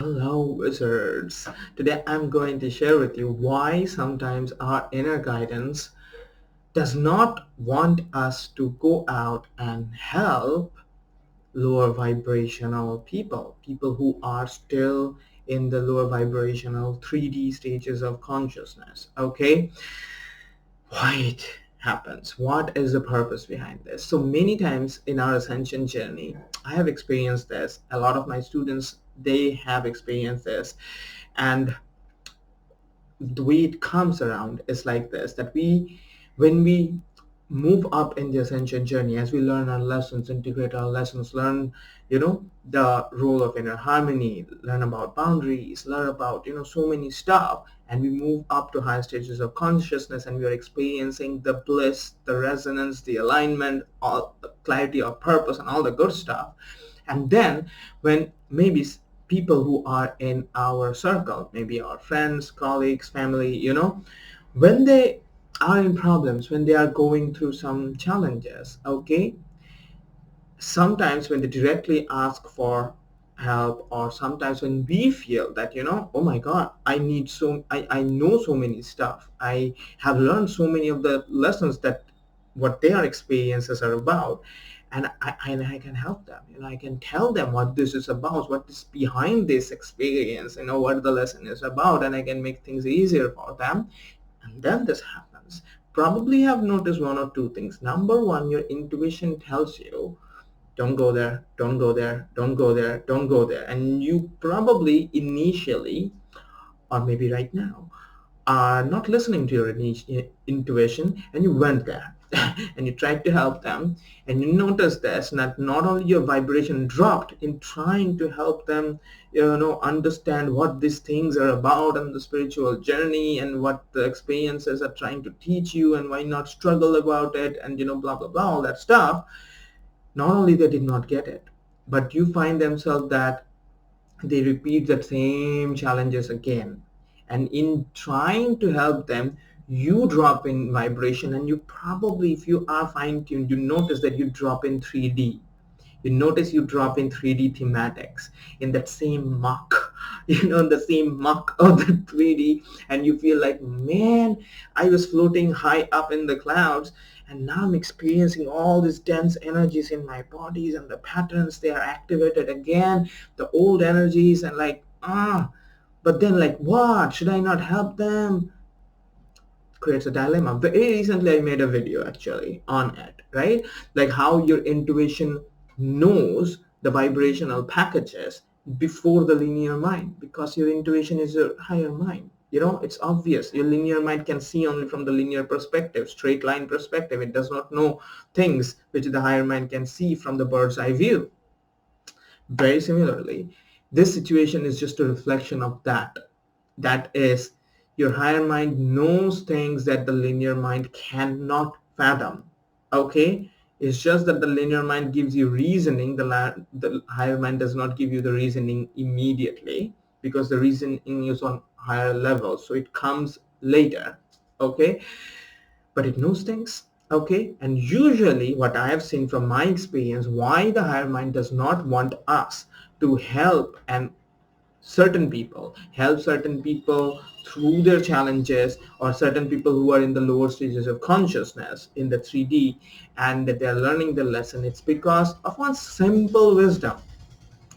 Hello, wizards. Today I'm going to share with you why sometimes our inner guidance does not want us to go out and help lower vibrational people who are still in the lower vibrational 3D stages of consciousness. Okay, why it happens, what is the purpose behind this? So many times in our ascension journey, I have experienced this, a lot of my students, they have experienced this, and the way it comes around is like this, that when we move up in the ascension journey, as we learn our lessons, integrate our lessons, learn the role of inner harmony, learn about boundaries, learn about so many stuff, and we move up to higher stages of consciousness, and we are experiencing the bliss, the resonance, the alignment, all the clarity of purpose and all the good stuff. And then when maybe people who are in our circle, maybe our friends, colleagues, family, when they are in problems, when they are going through some challenges, okay, sometimes when they directly ask for help, or sometimes when we feel that oh my god, I know so many stuff, I have learned so many of the lessons that what their experiences are about, and I can help them, I can tell them what this is about, what is behind this experience, what the lesson is about, and I can make things easier for them. And then this happens. Probably have noticed one or two things. Number one, your intuition tells you, don't go there, don't go there, don't go there, don't go there. And you probably initially, or maybe right now, are not listening to your intuition, and you went there and you tried to help them, and you noticed this, that not only your vibration dropped in trying to help them understand what these things are about and the spiritual journey and what the experiences are trying to teach you, and why not struggle about it, and blah blah blah, all that stuff. Not only they did not get it, but you find themselves that they repeat the same challenges again. And in trying to help them, you drop in vibration, and you probably, if you are fine-tuned, you notice that you drop in 3D. You notice you drop in 3D thematics, in that same muck, the same muck of the 3D, and you feel like, man, I was floating high up in the clouds, and now I'm experiencing all these dense energies in my bodies, and the patterns, they are activated again, the old energies, and like, but then like, what? Should I not help them? Creates a dilemma. Very recently, I made a video actually on it, right? Like how your intuition knows the vibrational packages before the linear mind, because your intuition is your higher mind. It's obvious. Your linear mind can see only from the linear perspective, straight line perspective. It does not know things which the higher mind can see from the bird's eye view. Very similarly, this situation is just a reflection of that. That is, your higher mind knows things that the linear mind cannot fathom. Okay? It's just that the linear mind gives you reasoning, the higher mind does not give you the reasoning immediately, because the reasoning is on higher levels, so it comes later. Okay? But it knows things. Okay? And usually what I have seen from my experience, why the higher mind does not want us to help certain people through their challenges, or certain people who are in the lower stages of consciousness in the 3D, and that they are learning the lesson, it's because of one simple wisdom,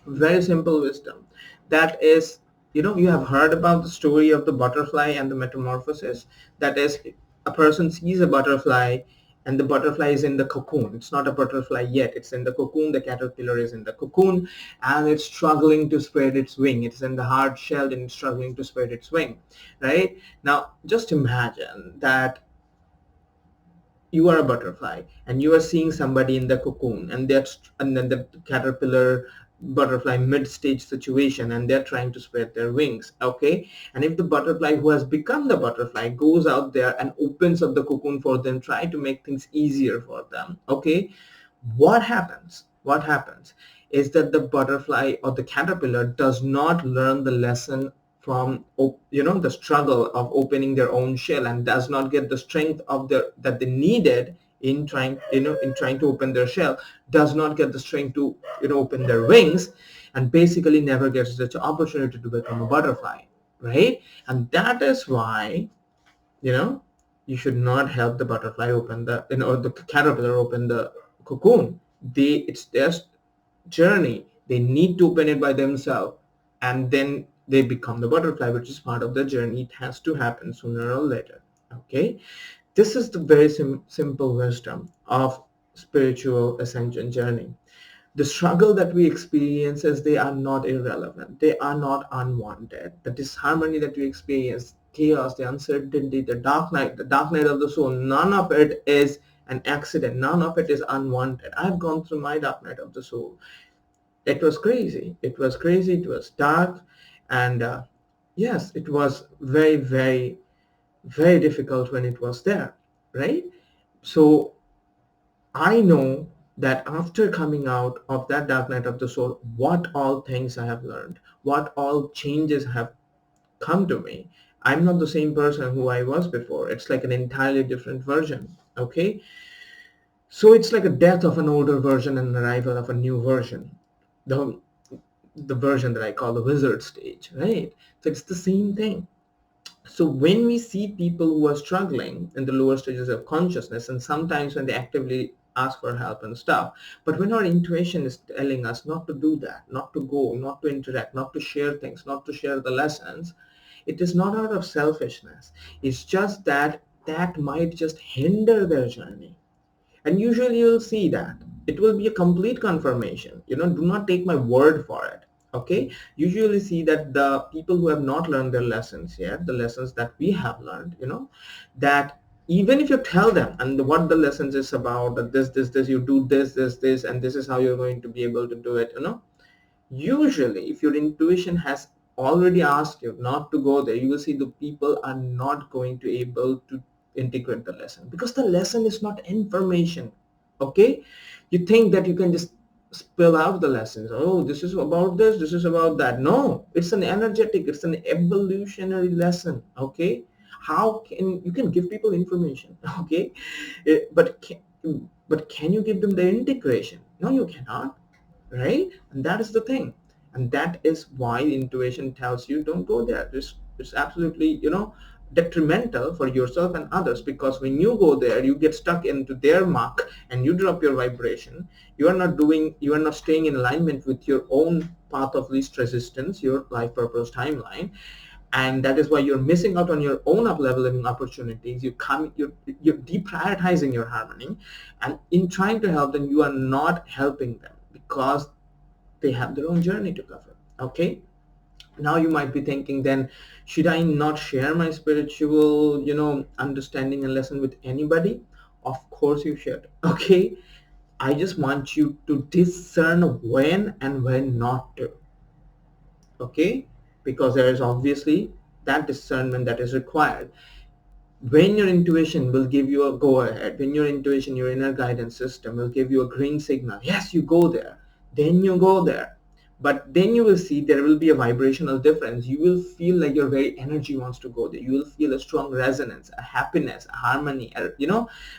very simple wisdom. That is, you have heard about the story of the butterfly and the metamorphosis. That is, a person sees a butterfly, and the butterfly is in the cocoon. It's not a butterfly yet, it's in the cocoon. The caterpillar is in the cocoon, and it's struggling to spread its wing. It's in the hard shell, and it's struggling to spread its wing. Right now, just imagine that you are a butterfly, and you are seeing somebody in the cocoon, and then the caterpillar butterfly mid-stage situation, and they're trying to spread their wings. Okay, and if the butterfly who has become the butterfly goes out there and opens up the cocoon for them, try to make things easier for them, okay, what happens is that the butterfly or the caterpillar does not learn the lesson from the struggle of opening their own shell, and does not get the strength of that they needed in trying to open their shell, does not get the strength to open their wings. and basically never gets the opportunity to become a butterfly, right? And that is why, you should not help the butterfly open the caterpillar open the cocoon. It's their journey. They need to open it by themselves, and then they become the butterfly, which is part of the journey. It has to happen sooner or later. Okay, this is the very simple wisdom of spiritual ascension journey. The struggle that we experience is they are not irrelevant. They are not unwanted. The disharmony that we experience, chaos, the uncertainty, the dark night of the soul, none of it is an accident. None of it is unwanted. I've gone through my dark night of the soul. It was crazy. It was crazy. It was dark. And yes, it was very, very, very difficult when it was there, right? So I know that after coming out of that dark night of the soul, what all things I have learned, what all changes have come to me. I'm not the same person who I was before. It's like an entirely different version. Okay. So it's like a death of an older version and an arrival of a new version. The the version that I call the wizard stage, right? So it's the same thing. So when we see people who are struggling in the lower stages of consciousness, and sometimes when they actively ask for help and stuff, but when our intuition is telling us not to do that, not to go, not to interact, not to share things, not to share the lessons, it is not out of selfishness. It's just that that might just hinder their journey. And usually you'll see that it will be a complete confirmation. Do not take my word for it. Okay, usually see that the people who have not learned their lessons yet, the lessons that we have learned, that even if you tell them and what the lessons is about, that this you do this and this is how you're going to be able to do it, usually if your intuition has already asked you not to go there, you will see the people are not going to able to integrate the lesson, because the lesson is not information. Okay, you think that you can just spill out the lessons. Oh, this is about this is about that. No, it's an energetic, it's an evolutionary lesson. Okay, how can you can give people information? Okay, but can you give them the integration? No, you cannot, right? And that is the thing, and that is why intuition tells you don't go there. It's absolutely detrimental for yourself and others, because when you go there you get stuck into their muck and you drop your vibration. You are not staying in alignment with your own path of least resistance, your life purpose timeline, and that is why you're missing out on your own up-leveling opportunities. You're deprioritizing your harmony, and in trying to help them, you are not helping them because they have their own journey to cover. Okay, now you might be thinking, then should I not share my spiritual understanding and lesson with anybody? Of course you should. Okay, I just want you to discern when and when not to. Okay, because there is obviously that discernment that is required. When your intuition will give you a go ahead, when your intuition, your inner guidance system will give you a green signal, yes, you go there, then you go there. But then you will see there will be a vibrational difference. You will feel like your very energy wants to go there. You will feel a strong resonance, a happiness, a harmony,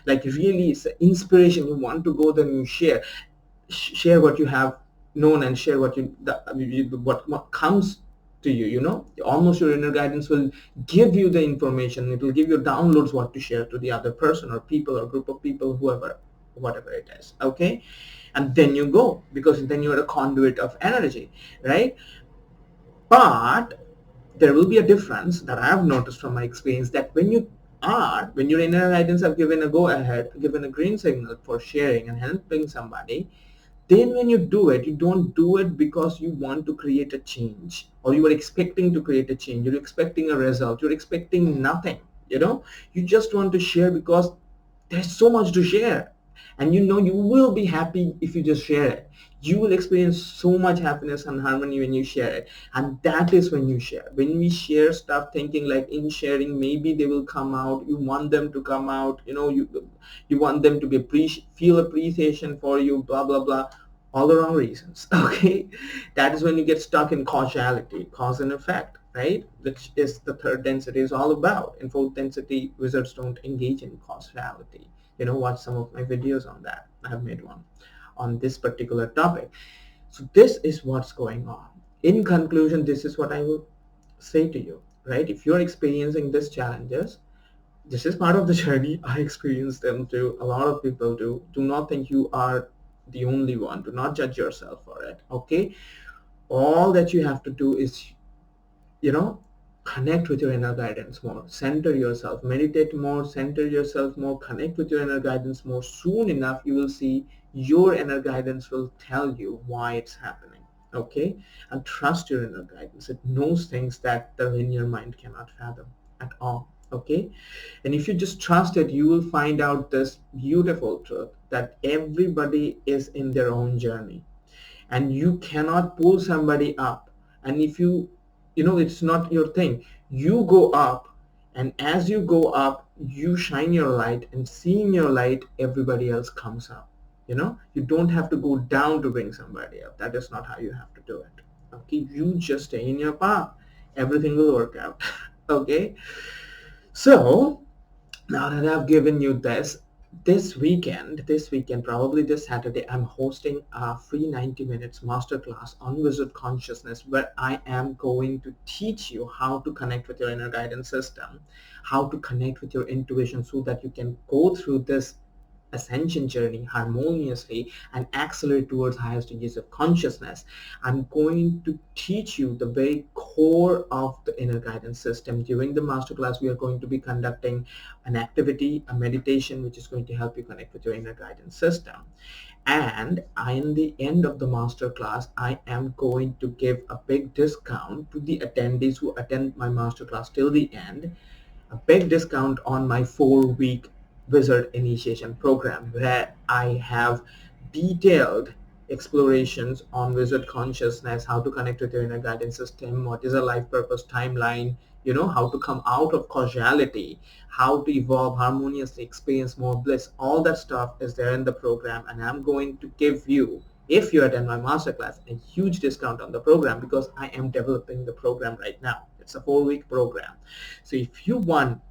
like really it's an inspiration. You want to go there and you share what you have known and share what comes to you. Almost your inner guidance will give you the information. It will give you downloads what to share to the other person or people or group of people, whoever, whatever it is. Okay, and then you go, because then you're a conduit of energy, right? But there will be a difference that I have noticed from my experience, that when your inner guidance have given a go ahead, given a green signal for sharing and helping somebody, then when you do it, you don't do it because you want to create a change, or you are expecting to create a change. You're expecting a result. You're expecting nothing. You just want to share because there's so much to share, and you will be happy if you just share it. You will experience so much happiness and harmony when you share it, and that is when you share. When we share stuff thinking like in sharing maybe they will come out, you want them to come out, you want them to feel appreciation for you, blah blah blah, all the wrong reasons. Okay, that is when you get stuck in causality, cause and effect, right? Which is the third density is all about. In fourth density, wizards don't engage in causality. Watch some of my videos on that. I have made one on this particular topic. So this is what's going on. In conclusion, this is what I will say to you, right? If you're experiencing these challenges, this is part of the journey. I experienced them too. A lot of people do. Do not think you are the only one. Do not judge yourself for it. Okay? All that you have to do is, you know, connect with your inner guidance more. Center yourself. Meditate more. Center yourself more. Connect with your inner guidance more. Soon enough, you will see your inner guidance will tell you why it's happening. Okay? And trust your inner guidance. It knows things that the linear mind cannot fathom at all. Okay? And if you just trust it, you will find out this beautiful truth that everybody is in their own journey, and you cannot pull somebody up. And if it's not your thing, you go up, and as you go up, you shine your light, and seeing your light, everybody else comes up. You don't have to go down to bring somebody up. That is not how you have to do it. Okay, you just stay in your path. Everything will work out. Okay, so now that I've given you this weekend, probably this Saturday, I'm hosting a free 90 minutes masterclass on wizard consciousness, where I am going to teach you how to connect with your inner guidance system, how to connect with your intuition, so that you can go through this ascension journey harmoniously and accelerate towards higher stages of consciousness. I'm going to teach you the very core of the inner guidance system. During the masterclass, we are going to be conducting an activity, a meditation, which is going to help you connect with your inner guidance system. And in the end of the masterclass, I am going to give a big discount to the attendees who attend my masterclass till the end, a big discount on my 4-week wizard initiation program, where I have detailed explorations on wizard consciousness, how to connect with your inner guidance system, what is a life purpose timeline, how to come out of causality, how to evolve harmoniously, experience more bliss. All that stuff is there in the program, and I'm going to give you, if you attend my masterclass, a huge discount on the program, because I am developing the program right now. It's a 4-week program. So if you want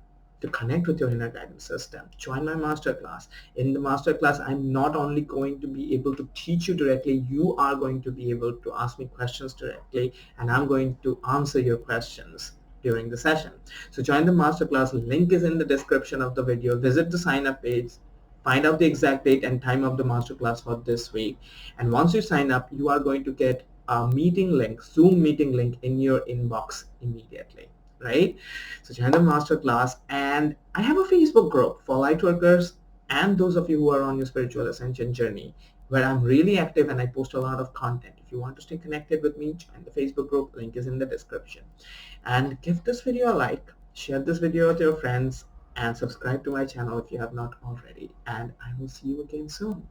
to connect with your inner guidance system, join my masterclass. In the masterclass, I'm not only going to be able to teach you directly, you are going to be able to ask me questions directly, and I'm going to answer your questions during the session. So join the masterclass. Link is in the description of the video. Visit the sign up page, find out the exact date and time of the masterclass for this week. And once you sign up, you are going to get a meeting link, Zoom meeting link, in your inbox immediately, right? So join the masterclass. And I have a Facebook group for lightworkers and those of you who are on your spiritual ascension journey, where I'm really active and I post a lot of content. If you want to stay connected with me, join the Facebook group. Link is in the description. And give this video a like, share this video with your friends, and subscribe to my channel if you have not already. And I will see you again soon.